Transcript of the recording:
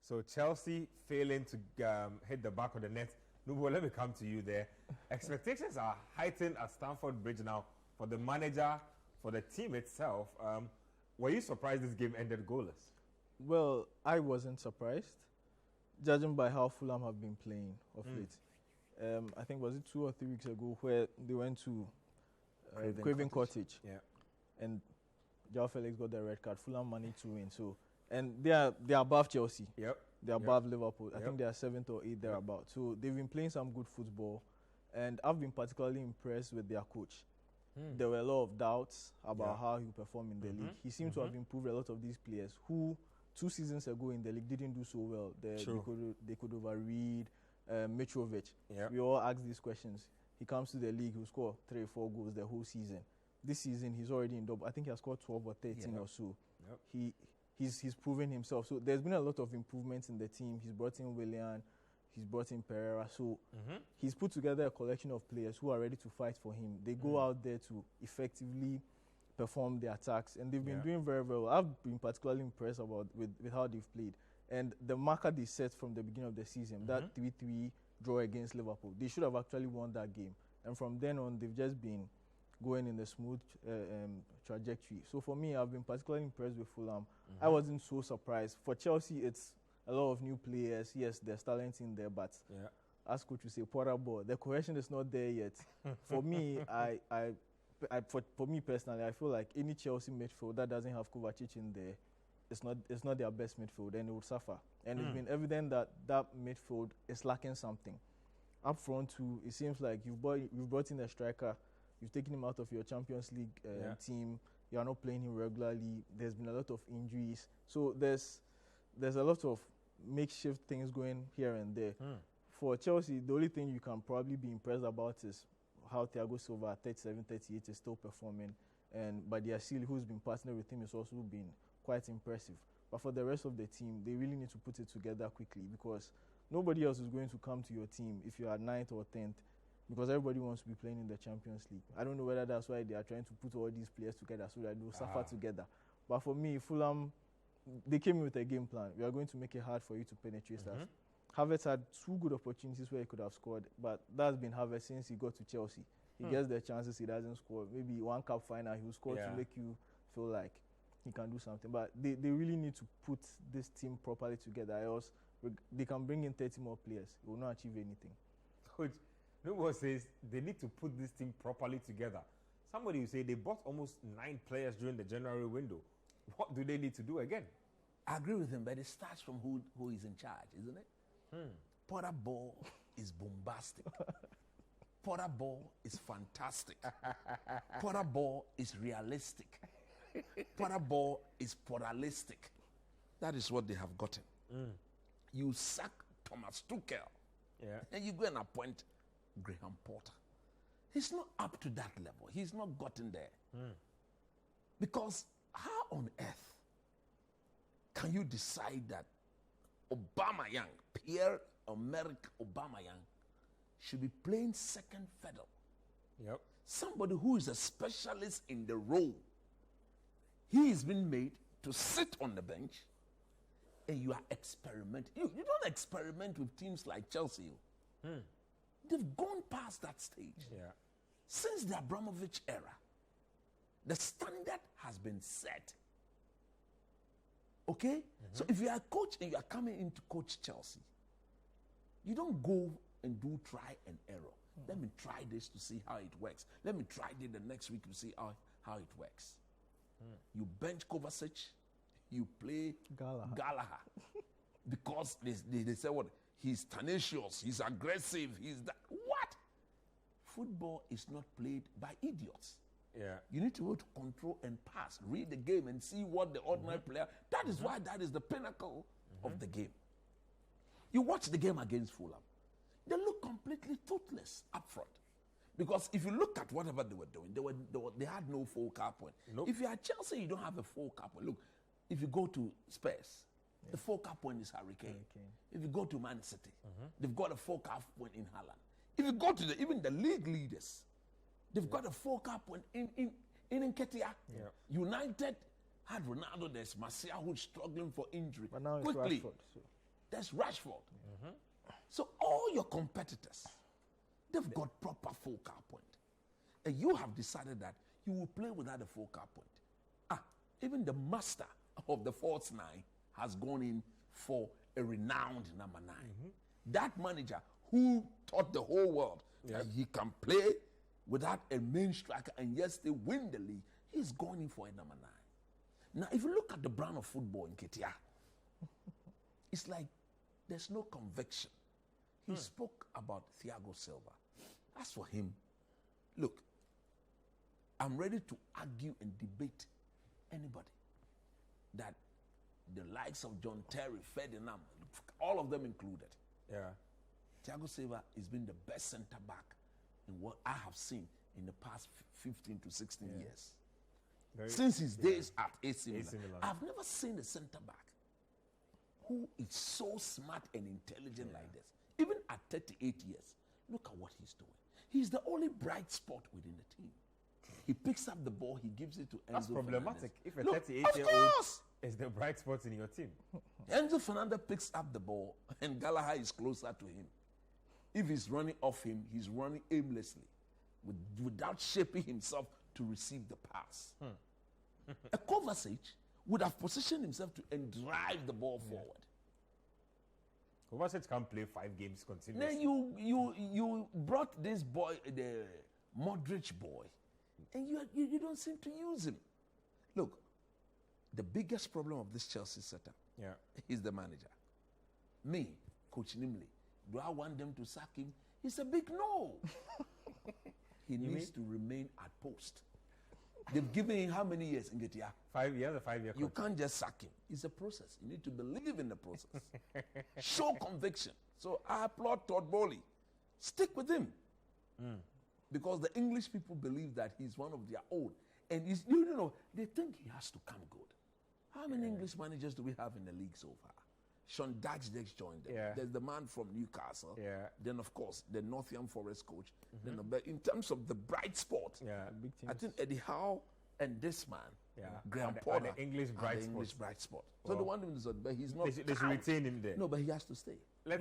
So Chelsea failing to hit the back of the net. Nubo, let me come to you there. Expectations are heightened at Stamford Bridge now for the manager, for the team itself. Were you surprised this game ended goalless? Well, I wasn't surprised, judging by how Fulham have been playing of late. I think was it 2 or 3 weeks ago where they went to Craven Cottage. Yeah. And Joao Felix got the red card. Fulham managed to win. So, and they are above Chelsea. Yep. They're above Liverpool. I Yep. think they are 7th or 8th thereabout. So they've been playing some good football, and I've been particularly impressed with their coach. There were a lot of doubts about how he would perform in the league. He seemed to have improved a lot of these players who 2 seasons ago in the league didn't do so well. They could overread Mitrovic. Yep. We all ask these questions. He comes to the league, he'll score 3 or 4 goals the whole season. This season, he's already in double. I think he has scored 12 or 13 or so. Yep. He's proven himself. So there's been a lot of improvements in the team. He's brought in Willian. He's brought in Pereira. So he's put together a collection of players who are ready to fight for him. They go out there to effectively perform the attacks, and they've been doing very, very well. I've been particularly impressed with how they've played. And the marker they set from the beginning of the season, that 3-3 draw against Liverpool, they should have actually won that game. And from then on, they've just been going in the smooth trajectory. So for me, I've been particularly impressed with Fulham. I wasn't so surprised. For Chelsea, it's a lot of new players. Yes, there's talent in there, but as coach would say, Potter ball, the cohesion is not there yet. For me, for me personally, I feel like any Chelsea midfield that doesn't have Kovacic in there, it's not their best midfield, and it would suffer. And it's been evident that that midfield is lacking something. Up front too, it seems like you've brought in a striker, you've taken him out of your Champions League team. You are not playing him regularly. There's been a lot of injuries, so there's a lot of makeshift things going here and there. For Chelsea, the only thing you can probably be impressed about is how Thiago Silva at 37, 38 is still performing, and Badiashile, who's been partnering with him, has also been quite impressive. But for the rest of the team, they really need to put it together quickly, because nobody else is going to come to your team if you are 9th or 10th, because everybody wants to be playing in the Champions League. I don't know whether that's why they are trying to put all these players together so that they'll suffer together. But for me, Fulham, they came in with a game plan. We are going to make it hard for you to penetrate us. Havertz had 2 good opportunities where he could have scored, but that's been Havertz since he got to Chelsea. He gets the chances, he doesn't score. Maybe one cup final, he will score to make you feel like he can do something. But they really need to put this team properly together, else they can bring in 30 more players. It will not achieve anything. Coach, Nubo says they need to put this team properly together. Somebody will say they bought almost 9 players during the January window. What do they need to do again? I agree with him, but it starts from who is in charge, isn't it? Potter ball is bombastic. Potter ball is fantastic. Potter ball is realistic. Potter ball is Potterlistic. That is what they have gotten. You sack Thomas Tuchel, and you go and appoint Graham Potter. He's not up to that level. He's not gotten there. Because how on earth can you decide that Aubameyang, Pierre-Emerick Aubameyang, should be playing second fiddle? Somebody who is a specialist in the role. He has been made to sit on the bench, and you are experimenting. You don't experiment with teams like Chelsea. They've gone past that stage. Since the Abramovich era, the standard has been set. Okay? So if you are a coach and you are coming in to coach Chelsea, you don't go and do try and error. Let me try this to see how it works. Let me try it the next week to see how it works. You bench Kovacic, you play Gallagher. Because they say what? He's tenacious, he's aggressive, he's that. What? Football is not played by idiots. You need to be able to control and pass, read the game and see what the ordinary player. That is why that is the pinnacle of the game. You watch the game against Fulham. They look completely toothless up front. Because if you look at whatever they were doing, they had no focal point. If you are Chelsea, you don't have a focal point. Look, if you go to Spurs, the focal point is Harry Kane. If you go to Man City, they've got a focal point in Haaland. If you go to even the league leaders, they've got a focal point in Nketiah. United had Ronaldo, there's Martial who's struggling for injury. But now quickly. It's Rashford, so. There's Rashford. So all your competitors, they've got proper focal point. And you have decided that you will play without a focal point. Even the master of the false nine has gone in for a renowned number 9. That manager who taught the whole world that he can play without a main striker and yet still win the league, he's gone in for a number 9. Now, if you look at the brand of football in Ketia, it's like there's no conviction. He spoke about Thiago Silva. As for him, look, I'm ready to argue and debate anybody that the likes of John Terry, Ferdinand, all of them included. Yeah. Thiago Silva has been the best centre back in what I have seen in the past 15 to 16 years. Since his days at AC Milan. I've never seen a centre back who is so smart and intelligent like this. Even at 38 years, look at what he's doing. He's the only bright spot within the team. He picks up the ball, he gives it to Enzo That's problematic. Fernandez. If a 38-year-old is the bright spot in your team. Enzo Fernandez picks up the ball and Gallagher is closer to him. If he's running off him, he's running aimlessly without shaping himself to receive the pass. A Kovacic would have positioned himself to and drive the ball forward. Kovacic can't play 5 games continuously. Then you brought this boy, the Modric boy, and you don't seem to use him. Look, the biggest problem of this Chelsea setup is the manager. Me, Coach Nimley, do I want them to sack him? It's a big no. He needs to remain at post. They've given him how many years in Getia? 5 years, a 5-year contract. You can't just sack him. It's a process. You need to believe in the process. Show conviction. So I applaud Todd Bowley. Stick with him. Because the English people believe that he's one of their own. And they think he has to come good. How many English managers do we have in the league so far? Sean Dyche joined them. There's the man from Newcastle. Then, of course, the Nottingham Forest coach. Then, in terms of the bright spot, big teams. I think Eddie Howe and this man, Graham Are Potter, the English bright English spots. bright spot. So the one thing is that, but he's not. They should retain him there. No, but he has to stay.